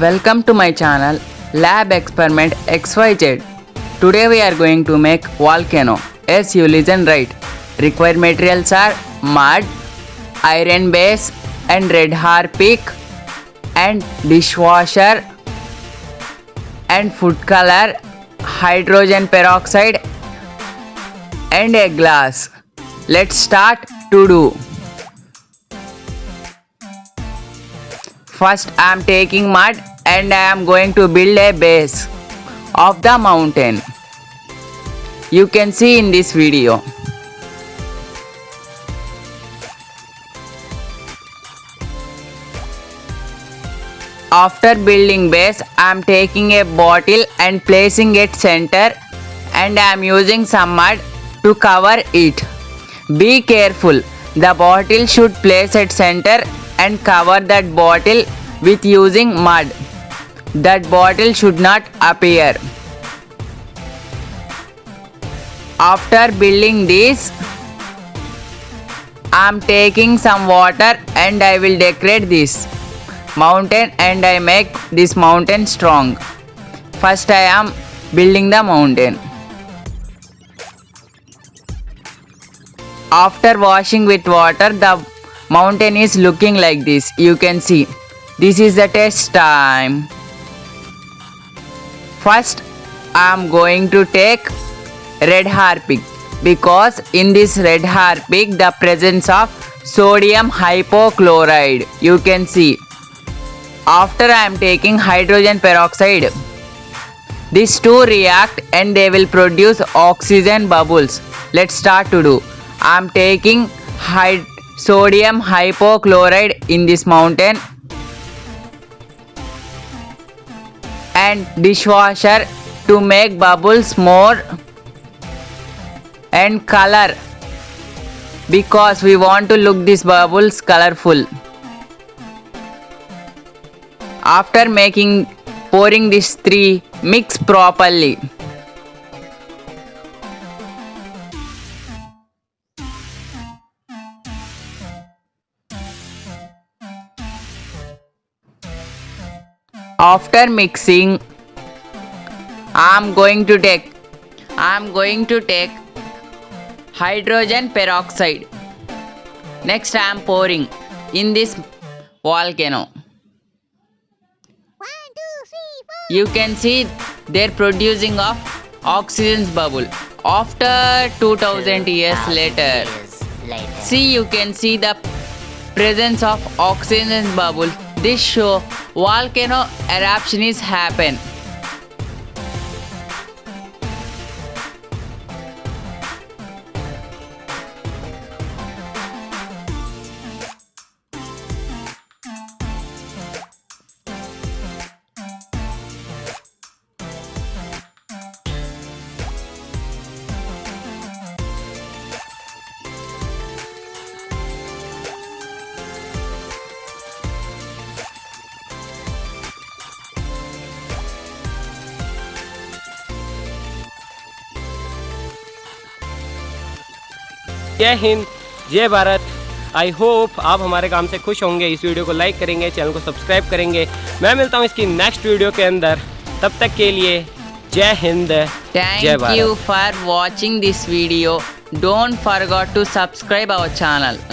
Welcome to my channel Lab Experiment XYZ. Today we are going to make volcano. Yes, you listen right. Required materials are mud, iron base and red harpic and dishwasher and food color, hydrogen peroxide and a glass. Let's start to do. First I am taking mud and I am going to build a base of the mountain. You can see in this video. After building base, I am taking a bottle and placing it center and I am using some mud to cover it. Be careful, the bottle should place at center and cover that bottle with using mud. That bottle should not appear. After building this, I am taking some water and I will decorate this mountain and I make this mountain strong. First I am building the mountain. After washing with water, the mountain is looking like this. You can see. This is the test time. First I am going to take red harpic because in this red harpic the presence of sodium hypochlorite. You can see. After I am taking hydrogen peroxide. These two react and they will produce oxygen bubbles. Let's start to do. I am taking sodium hypochlorite in this mountain and dishwasher to make bubbles more and color because we want to look these bubbles colorful. After pouring these three, mix properly. After mixing, I am going to take hydrogen peroxide. Next I am pouring in this volcano. You can see they're producing of oxygen bubble. After 2000 years later, see you can see the presence of oxygen bubble. This show volcano eruption is happen. जय हिंद, जय Bharat. I hope आप हमारे काम से खुश होंगे। इस video को लाइक करेंगे, चैनल को सब्सक्राइब करेंगे। मैं मिलता हूँ इसकी नेक्स्ट वीडियो के अंदर। तब तक के लिए जय हिंद, जय Bharat. Thank you for watching this video. Don't forget to subscribe our channel.